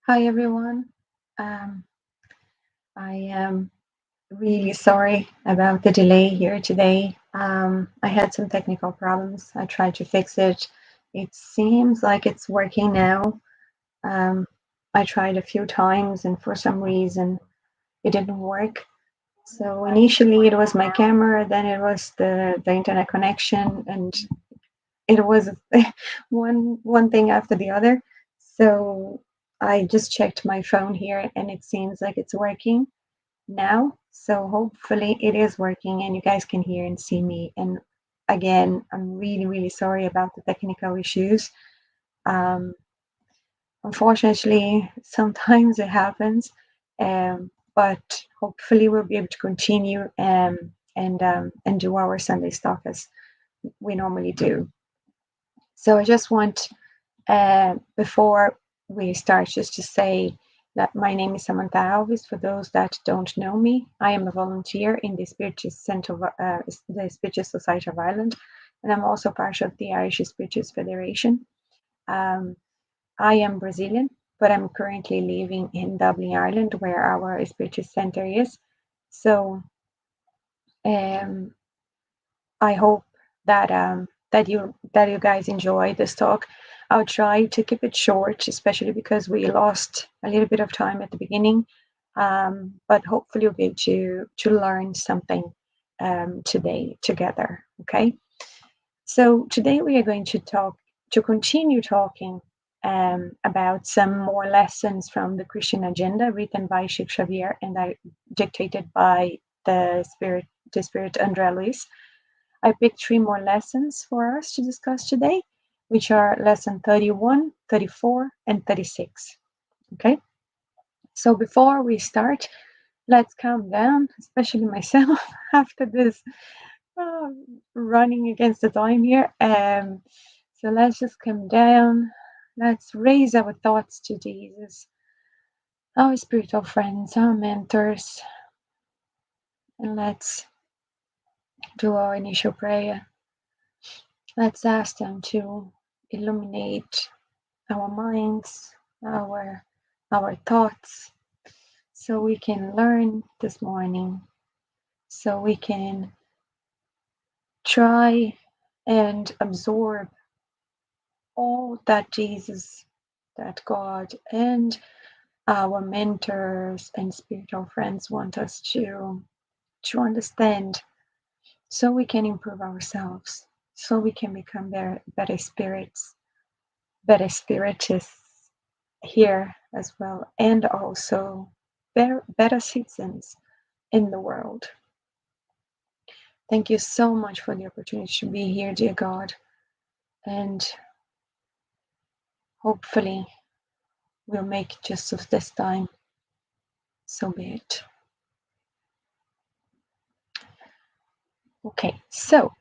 Hi everyone. Um, I am really sorry about the delay here today. I had some technical problems. I tried to fix it. It seems like it's working now. Um, I tried a few times and for some reason it didn't work. So initially it was my camera, then it was the internet connection, and it was one thing after the other. So I just checked my phone here and it seems like it's working now. So hopefully it is working and you guys can hear and see me. And again, I'm really, really sorry about the technical issues. Um, Unfortunately, sometimes it happens, but hopefully we'll be able to continue and do our Sunday stuff as we normally do. So I just want before we start, just to say that my name is Samanta Alves. For those that don't know me, I am a volunteer in the Spiritual Center, the Spiritual Society of Ireland, and I'm also part of the Irish Spirituals Federation. Um, I am Brazilian, but I'm currently living in Dublin, Ireland, where our Spiritual Center is. So um, I hope that you guys enjoy this talk. I'll try to keep it short, especially because we lost a little bit of time at the beginning. But hopefully you'll be able to learn something today together. Okay. So today we are going to continue talking about some more lessons from the Christian agenda written by Sheikh Xavier and I dictated by the Spirit Andrea Luis. I picked three more lessons for us to discuss today, which are lesson 31, 34, and 36. Okay, so before we start, let's calm down, especially myself after this uh, running against the time here. So let's just calm down. Let's raise our thoughts to Jesus, our spiritual friends, our mentors, and let's do our initial prayer. Let's ask them to illuminate our minds, our thoughts, so we can learn this morning, so we can try and absorb all that Jesus, that God, and our mentors and spiritual friends want us to understand, so we can improve ourselves, so we can become better spirits, better spiritists here as well, and also better citizens in the world. Thank you so much for the opportunity to be here, dear God, and hopefully we'll make just of this time. So be it. Okay, so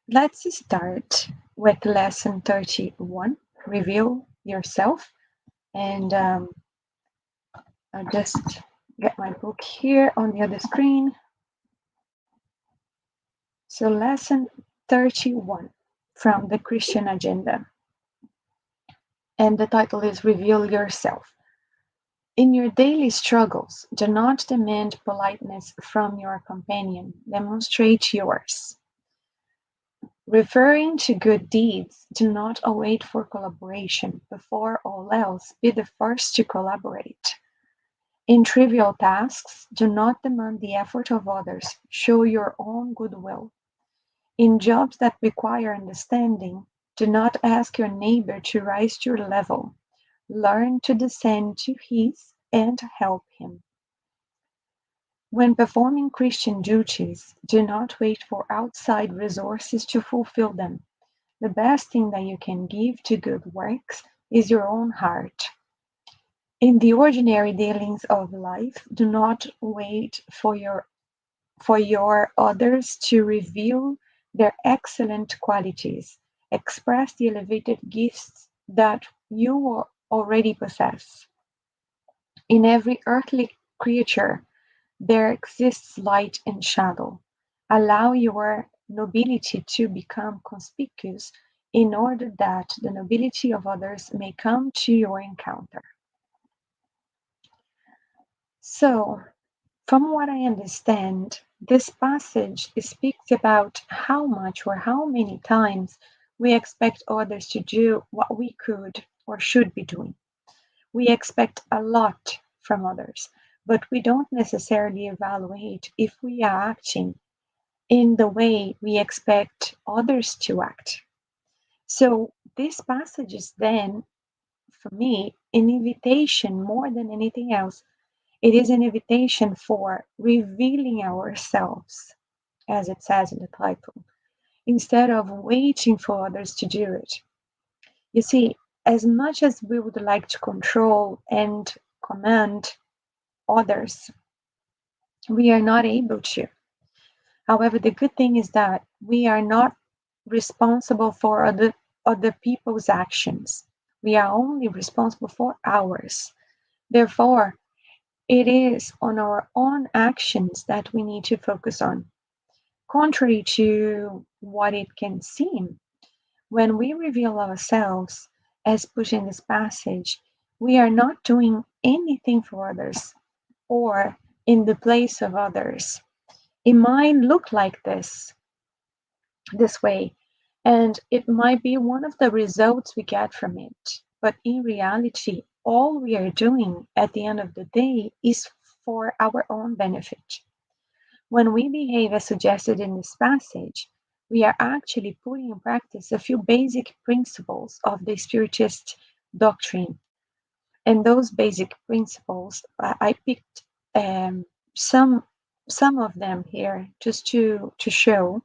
let's start with lesson 31, reveal yourself. And I'll just get my book here on the other screen. So lesson 31 from the Christian agenda. And the title is Reveal Yourself. In your daily struggles, do not demand politeness from your companion, demonstrate yours. Referring to good deeds, do not await for collaboration. Before all else, be the first to collaborate. In trivial tasks, do not demand the effort of others. Show your own goodwill. In jobs that require understanding, do not ask your neighbor to rise to your level. Learn to descend to his and help him. When performing Christian duties, do not wait for outside resources to fulfill them. The best thing that you can give to good works is your own heart. In the ordinary dealings of life, do not wait for your others to reveal their excellent qualities. Express the elevated gifts that you already possess. In every earthly creature there exists light and shadow. Allow your nobility to become conspicuous in order that the nobility of others may come to your encounter. So, from what I understand, this passage speaks about how much or how many times we expect others to do what we could or should be doing. We expect a lot from others, but we don't necessarily evaluate if we are acting in the way we expect others to act. So, this passage is then, for me, an invitation more than anything else. It is an invitation for revealing ourselves, as it says in the title, instead of waiting for others to do it. You see, as much as we would like to control and command others, we are not able to. However, the good thing is that we are not responsible for other people's actions. We are only responsible for ours. Therefore, it is on our own actions that we need to focus on. Contrary to what it can seem, when we reveal ourselves, as put in this passage, we are not doing anything for others or in the place of others. It might look like this way, and it might be one of the results we get from it. But in reality, all we are doing at the end of the day is for our own benefit. When we behave as suggested in this passage, we are actually putting in practice a few basic principles of the Spiritist doctrine. And those basic principles, I picked some some of them here just to show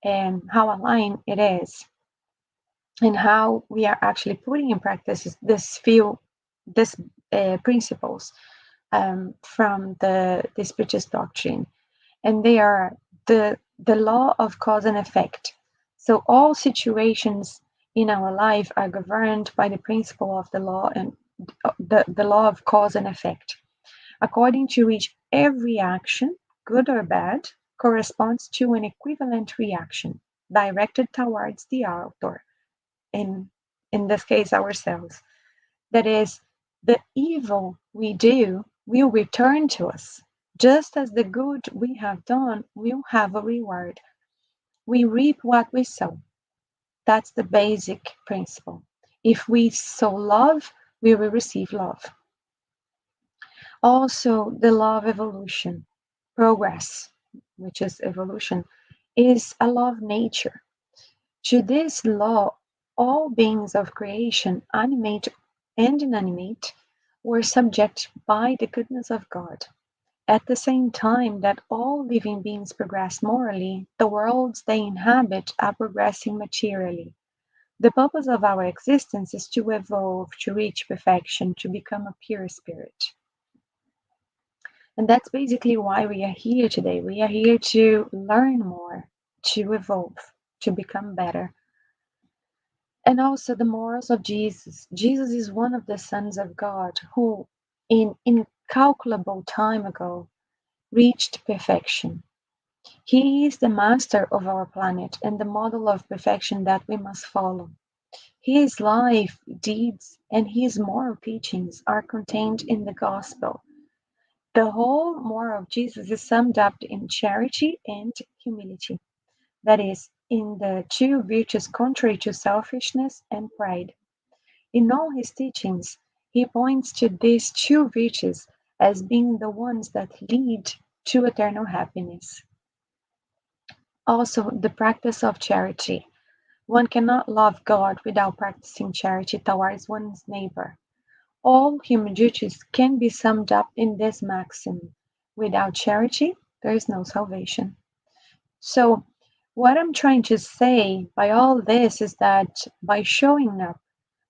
how aligned it is and how we are actually putting in practice this principles from the Spiritist doctrine, and they are the law of cause and effect. So all situations in our life are governed by the principle of the law and the law of cause and effect, according to which every action, good or bad, corresponds to an equivalent reaction directed towards the author, in in this case ourselves. That is, the evil we do will return to us, just as the good we have done will have a reward. We reap what we sow. That's the basic principle. If we sow love, we will receive love. Also, the law of evolution, progress, which is evolution, is a law of nature. To this law, all beings of creation, animate and inanimate, were subject by the goodness of God. At the same time that all living beings progress morally, the worlds they inhabit are progressing materially. The purpose of our existence is to evolve, to reach perfection, to become a pure spirit. And that's basically why we are here today. We are here to learn more, to evolve, to become better. And also the morals of Jesus. Jesus is one of the sons of God who, in incalculable time ago, reached perfection. He is the master of our planet and the model of perfection that we must follow. His life, deeds, and his moral teachings are contained in the gospel. The whole moral of Jesus is summed up in charity and humility. That is, in the two virtues contrary to selfishness and pride. In all his teachings, he points to these two virtues as being the ones that lead to eternal happiness. Also, the practice of charity. One cannot love God without practicing charity towards one's neighbor. All human duties can be summed up in this maxim: without charity, there is no salvation. So, what I'm trying to say by all this is that by showing up,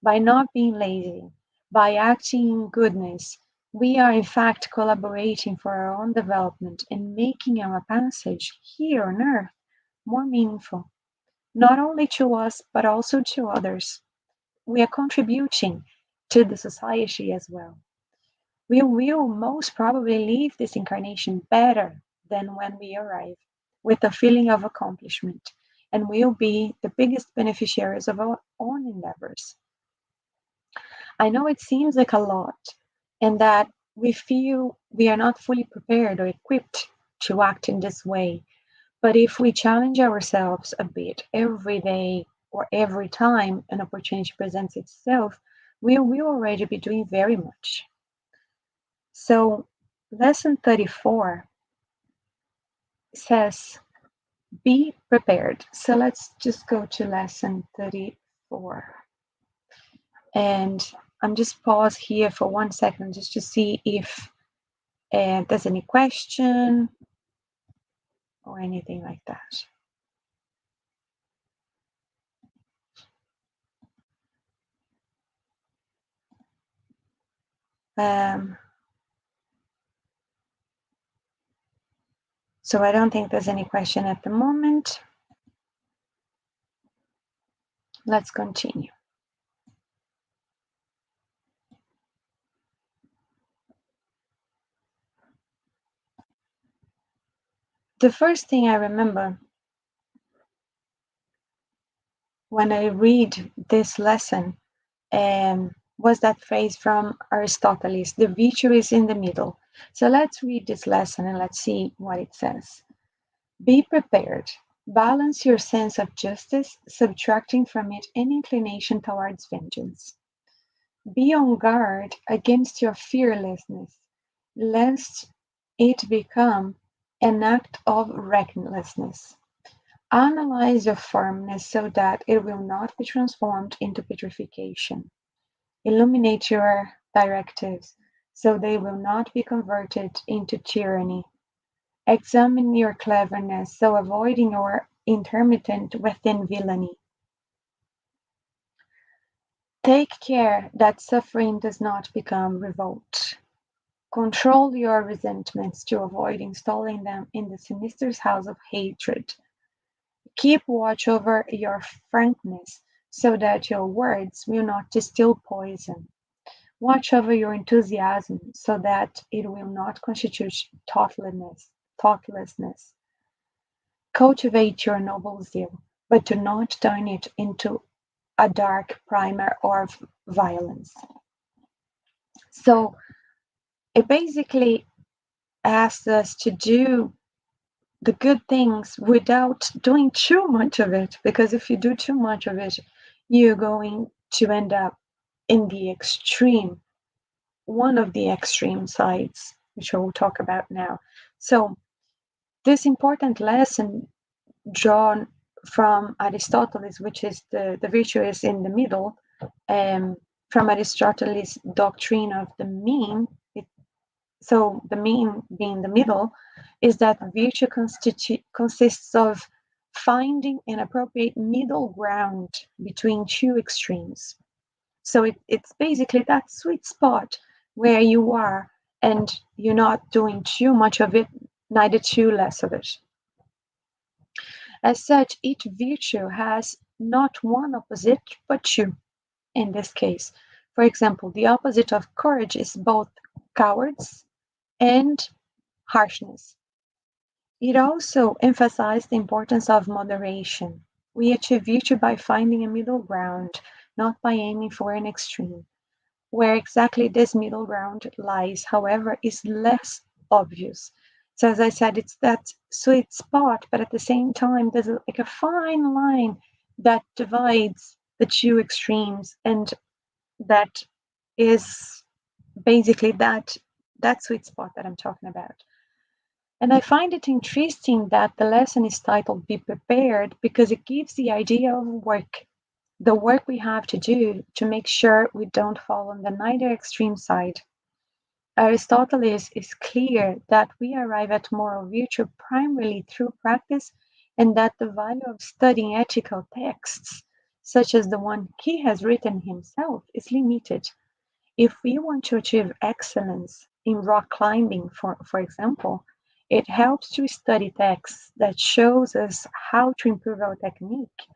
by not being lazy, by acting in goodness, we are in fact collaborating for our own development and making our passage here on earth more meaningful, not only to us, but also to others. We are contributing to the society as well. We will most probably leave this incarnation better than when we arrive, with a feeling of accomplishment, and we'll be the biggest beneficiaries of our own endeavors. I know it seems like a lot, and that we feel we are not fully prepared or equipped to act in this way. But if we challenge ourselves a bit every day or every time an opportunity presents itself, we will already be doing very much. So, lesson 34 says, be prepared. So, let's just go to lesson 34. And I'm just pause here for 1 second just to see if there's any question or anything like that. Um, so I don't think there's any question at the moment. Let's continue. The first thing I remember when I read this lesson was that phrase from Aristotle, the virtue is in the middle. So let's read this lesson and let's see what it says. Be prepared. Balance your sense of justice, subtracting from it any inclination towards vengeance. Be on guard against your fearlessness, lest it become an act of recklessness. Analyze your firmness so that it will not be transformed into petrification. Illuminate your directives so they will not be converted into tyranny. Examine your cleverness so avoiding your intermittent within villainy. Take care that suffering does not become revolt. Control your resentments to avoid installing them in the sinister house of hatred. Keep watch over your frankness so that your words will not distill poison. Watch over your enthusiasm so that it will not constitute thoughtlessness. Cultivate your noble zeal, but do not turn it into a dark primer of violence. So it basically asks us to do the good things without doing too much of it, because if you do too much of it, you're going to end up in the extreme, one of the extreme sides, which I will talk about now. So, this important lesson drawn from Aristotle, which is the virtue is in the middle, um, from Aristotle's doctrine of the mean. So the mean being the middle, is that virtue consists of finding an appropriate middle ground between two extremes. So it's basically that sweet spot where you are and you're not doing too much of it, neither too less of it. As such, each virtue has not one opposite, but two in this case. For example, the opposite of courage is both cowards and harshness. It also emphasized the importance of moderation. We achieve virtue by finding a middle ground, not by aiming for an extreme. Where exactly this middle ground lies, however, is less obvious. So, as I said, it's that sweet spot, but at the same time, there's like a fine line that divides the two extremes, and that is basically that sweet spot that I'm talking about. And I find it interesting that the lesson is titled Be Prepared because it gives the idea of work, the work we have to do to make sure we don't fall on the neither extreme side. Aristotle is clear that we arrive at moral virtue primarily through practice and that the value of studying ethical texts, such as the one he has written himself, is limited. If we want to achieve excellence in rock climbing, for example, it helps to study texts that shows us how to improve our technique,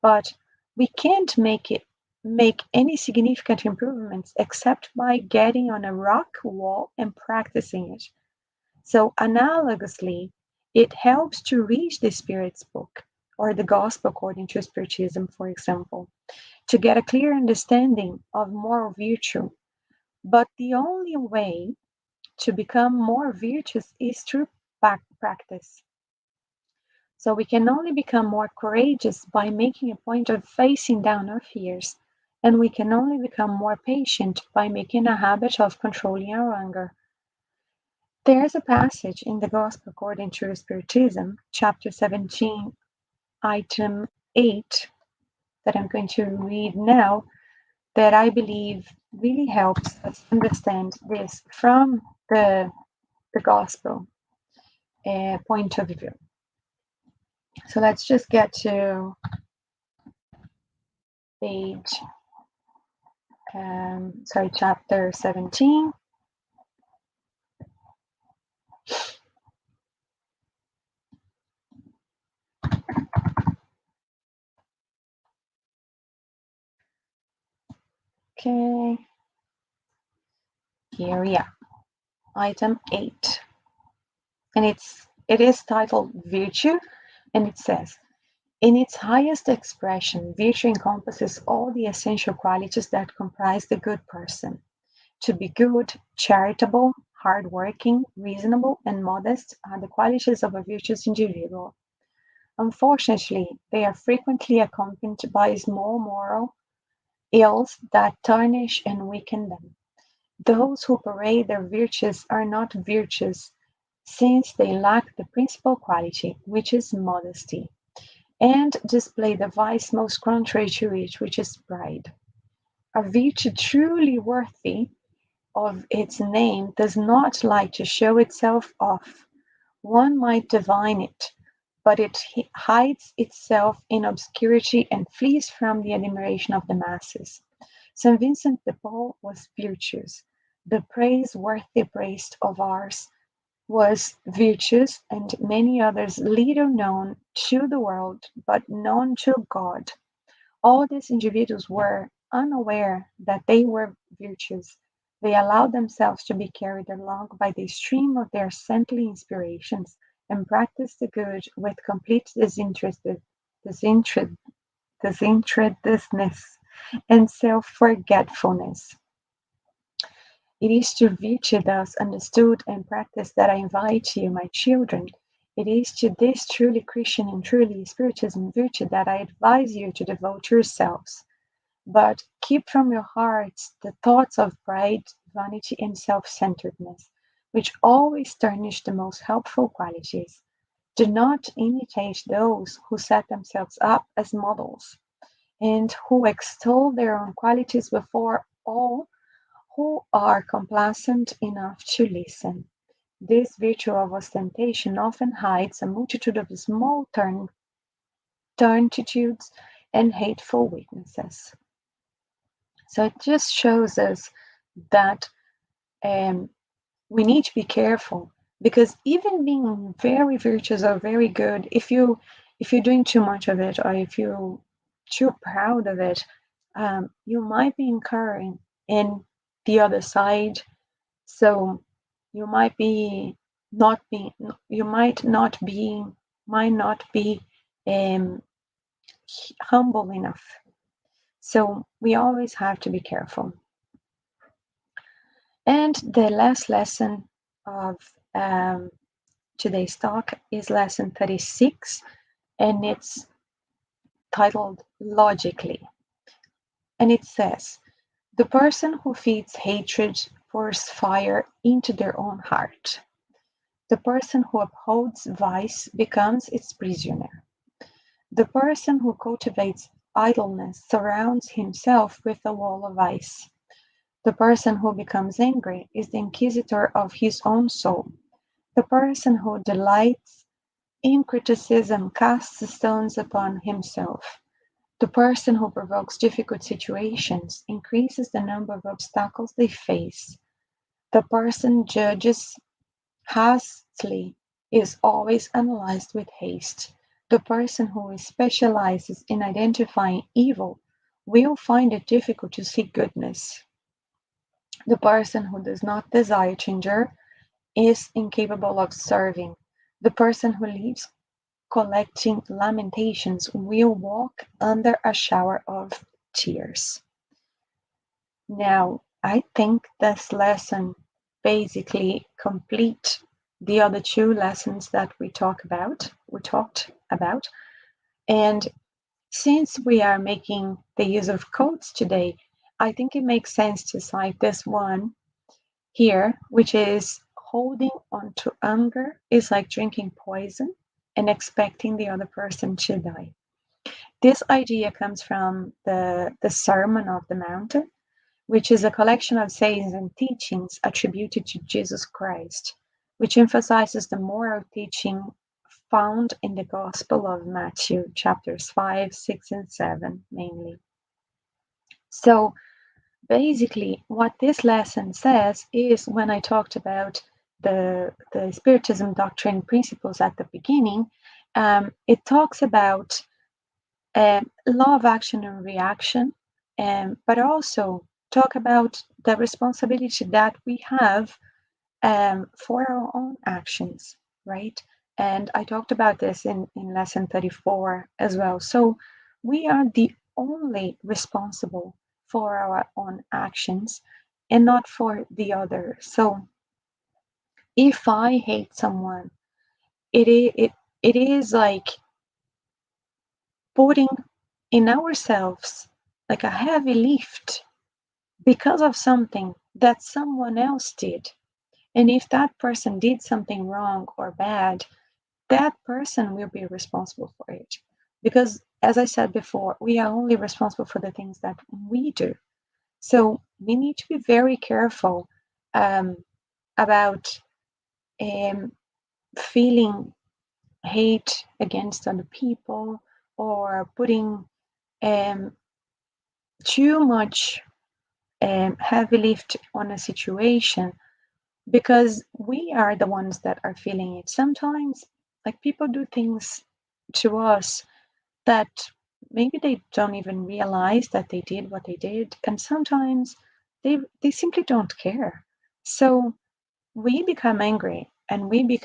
but we can't make any significant improvements except by getting on a rock wall and practicing it. So analogously, it helps to read the Spirit's book or the Gospel according to Spiritism, for example, to get a clear understanding of moral virtue, but the only way To become more virtuous is through practice. So we can only become more courageous by making a point of facing down our fears, and we can only become more patient by making a habit of controlling our anger. There's a passage in the Gospel according to Spiritism, chapter 17, item 8, that I'm going to read now, that I believe really helps us understand this from the Gospel point of view. So let's just get to page, chapter 17. Okay, here we are, item 8. And it is titled Virtue, and it says, in its highest expression, virtue encompasses all the essential qualities that comprise the good person. To be good, charitable, hardworking, reasonable, and modest are the qualities of a virtuous individual. Unfortunately, they are frequently accompanied by small moral ills that tarnish and weaken them. Those who parade their virtues are not virtuous, since they lack the principal quality, which is modesty, and display the vice most contrary to it, which is pride. A virtue truly worthy of its name does not like to show itself off. One might divine it, but it hides itself in obscurity and flees from the admiration of the masses. St. Vincent de Paul was virtuous. The praiseworthy priest of Ars was virtuous, and many others little known to the world, but known to God. All these individuals were unaware that they were virtuous. They allowed themselves to be carried along by the stream of their saintly inspirations, and practiced the good with complete disinterestedness and self-forgetfulness. It is to virtue thus understood and practiced that I invite you, my children. It is to this truly Christian and truly Spiritism virtue that I advise you to devote yourselves. But keep from your hearts the thoughts of pride, vanity, and self-centeredness, which always tarnish the most helpful qualities. Do not imitate those who set themselves up as models, and who extol their own qualities before all who are complacent enough to listen. This virtue of ostentation often hides a multitude of small turpitudes and hateful weaknesses. So it just shows us that um, we need to be careful, because even being very virtuous or very good, if you're doing too much of it, or if you're too proud of it, you might be incurring in the other side. So you might be not be you might not be um, humble enough. So we always have to be careful. And the last lesson of um, today's talk is lesson 36, and it's titled Logically. And it says, the person who feeds hatred pours fire into their own heart. The person who upholds vice becomes its prisoner. The person who cultivates idleness surrounds himself with a wall of ice. The person who becomes angry is the inquisitor of his own soul. The person who delights in criticism casts stones upon himself. The person who provokes difficult situations increases the number of obstacles they face. The person judges hastily is always analyzed with haste. The person who specializes in identifying evil will find it difficult to see goodness. The person who does not desire to endure is incapable of serving. The person who lives collecting lamentations will walk under a shower of tears. Now, I think this lesson basically complete the other two lessons that we talked about. And since we are making the use of codes today, I think it makes sense to cite this one here, which is holding on to anger is like drinking poison and expecting the other person to die. This idea comes from the Sermon of the Mount, which is a collection of sayings and teachings attributed to Jesus Christ, which emphasizes the moral teaching found in the Gospel of Matthew, chapters 5, 6, and 7, mainly. So basically, what this lesson says is when I talked about the Spiritism doctrine principles at the beginning, it talks about law of action and reaction, but also talk about the responsibility that we have for our own actions, right? And I talked about this in lesson 34 as well. So we are the only responsible for our own actions and not for the other. So if I hate someone, it is like putting in ourselves like a heavy lift because of something that someone else did. And if that person did something wrong or bad, that person will be responsible for it. Because, as I said before, we are only responsible for the things that we do. So we need to be very careful um, about um, feeling hate against other people or putting um, too much heavy lift on a situation because we are the ones that are feeling it. Sometimes, like people do things to us that maybe they don't even realize that they did what they did, and sometimes they simply don't care. So we become angry, and we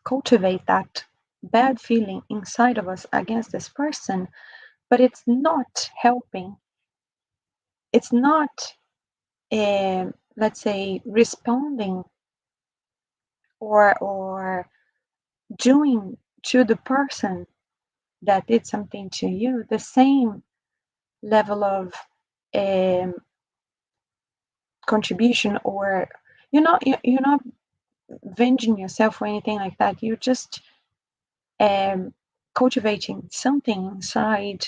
cultivate that bad feeling inside of us against this person, but it's not helping. It's not, let's say, responding or doing to the person that did something to you the same level of um, contribution, or you're not avenging yourself or anything like that. You're just um, cultivating something inside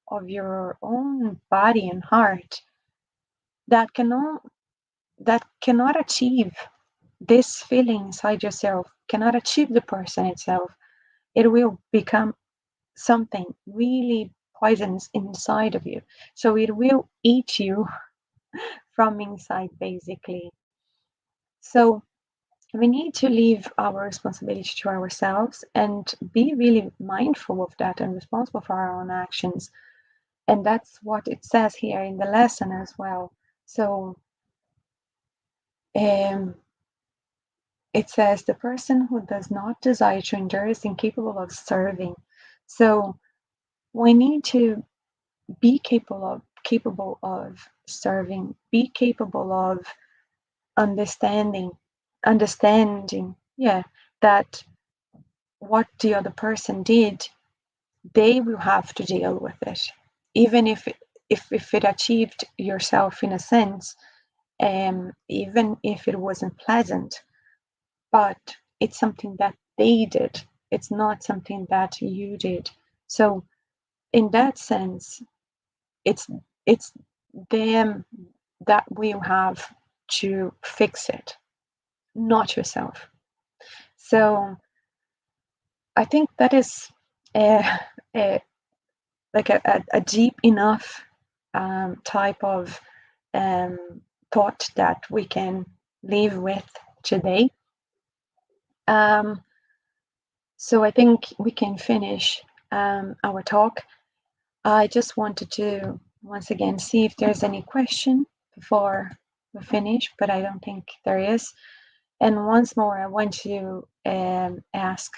of your own body and heart that cannot achieve this feeling inside yourself, cannot achieve the person itself. It will become something really poisonous inside of you. So it will eat you from inside, basically. So we need to leave our responsibility to ourselves and be really mindful of that and responsible for our own actions. And that's what it says here in the lesson as well. So um, it says the person who does not desire to endure is incapable of serving. So we need to be capable of serving, be capable of understanding understanding, yeah, that what the other person did, they will have to deal with it, even if it achieved yourself in a sense, even if it wasn't pleasant, but it's something that they did, it's not something that you did. So in that sense, it's it's them that will have to fix it, not yourself. So I think that is uh, uh, like a deep enough type of um, thought that we can live with today. Um, so I think we can finish our talk. I just wanted to once again see if there's any question before we finish, but I don't think there is. And once more, I want to ask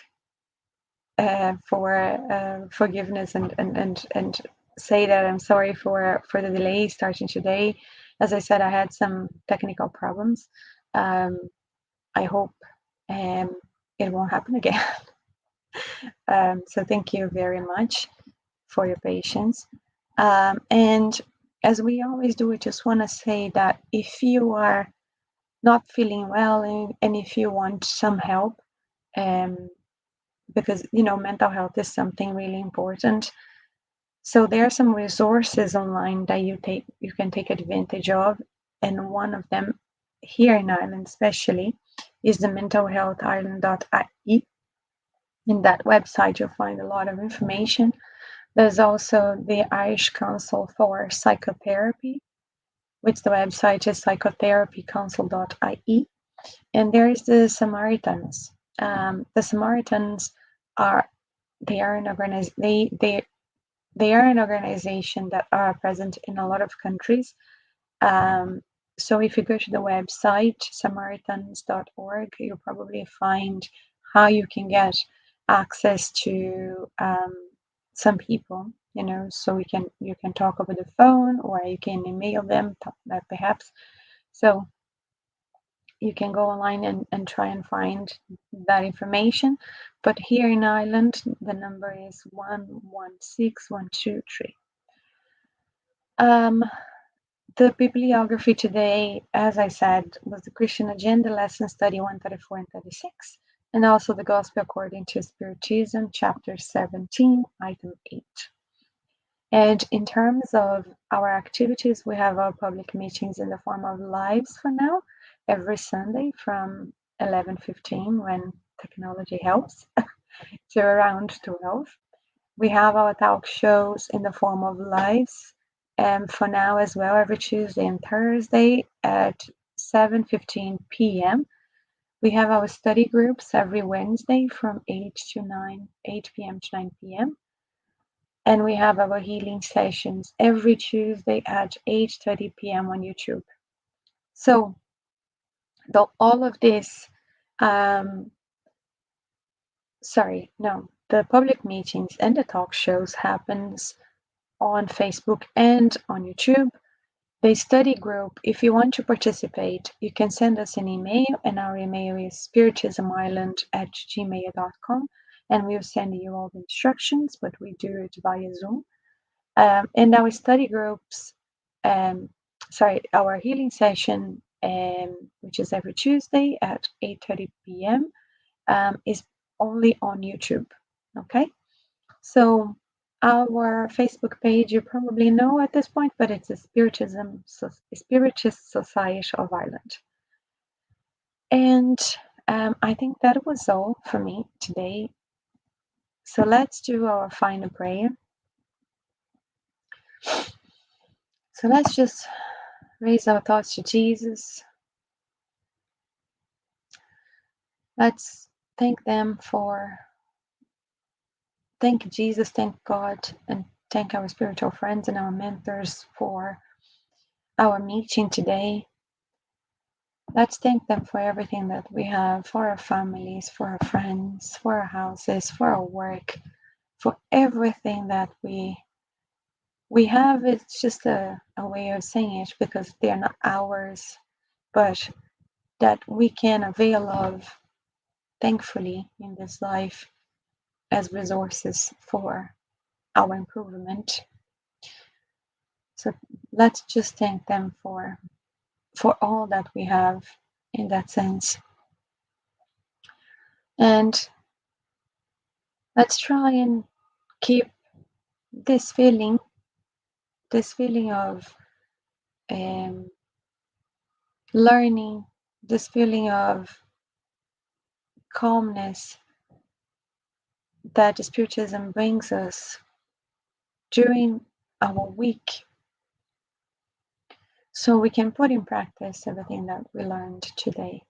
for forgiveness and say that I'm sorry for the delay starting today, as I said, I had some technical problems. Um, I hope it won't happen again. So thank you very much for your patience. And as we always do, I just want to say that if you are not feeling well and if you want some help, um, because mental health is something really important. So there are some resources online that you can take advantage of, and one of them here in Ireland especially is the mentalhealthireland.ie. In that website you'll find a lot of information. There's also the Irish Council for Psychotherapy, which the website is psychotherapycouncil.ie. And there is the Samaritans. The Samaritans are they are an they are an organization that are present in a lot of countries. Um, so if you go to the website samaritans.org, you'll probably find how you can get access to some people. So you can talk over the phone or you can email them, perhaps. So you can go online and try and find that information. But here in Ireland, the number is 116123. Um, the bibliography today, as I said, was the Christian Agenda Lesson Study 134 and 36, and also the Gospel According to Spiritism, Chapter 17, Item 8. And in terms of our activities, we have our public meetings in the form of lives for now, every Sunday from 11:15 when technology helps to around 12. We have our talk shows in the form of lives, and for now as well, every Tuesday and Thursday at 7:15 p.m. We have our study groups every Wednesday from 8 p.m. to 9 p.m. And we have our healing sessions every Tuesday at 8:30 p.m. on YouTube. So all of this, the public meetings and the talk shows happens on Facebook and on YouTube. The study group, if you want to participate, you can send us an email, and our email is spiritismireland@gmail.com, and we'll send you all the instructions, but we do it via Zoom. And our study groups, our healing session, which is every Tuesday at 8:30 p.m., is only on YouTube. Okay, so our Facebook page you probably know at this point, but it's the Spiritist Society of Ireland. And I think that was all for me today. So let's do our final prayer. So let's just raise our thoughts to Jesus. Let's thank Jesus, thank God, and thank our spiritual friends and our mentors for our meeting today. Let's thank them for everything that we have, for our families, for our friends, for our houses, for our work, for everything that we have. It's just a way of saying it because they are not ours, but that we can avail of, thankfully, in this life as resources for our improvement. So let's just thank them for all that we have in that sense. And let's try and keep this feeling of learning, this feeling of calmness that the Spiritism brings us during our week, so we can put in practice everything that we learned today.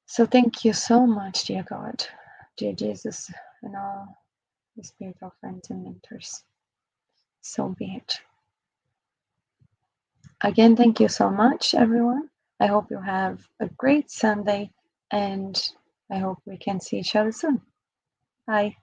So thank you so much, dear God, dear Jesus, and all the spiritual friends and mentors. So be it. Again, thank you so much, everyone. I hope you have a great Sunday, and I hope we can see each other soon. Bye.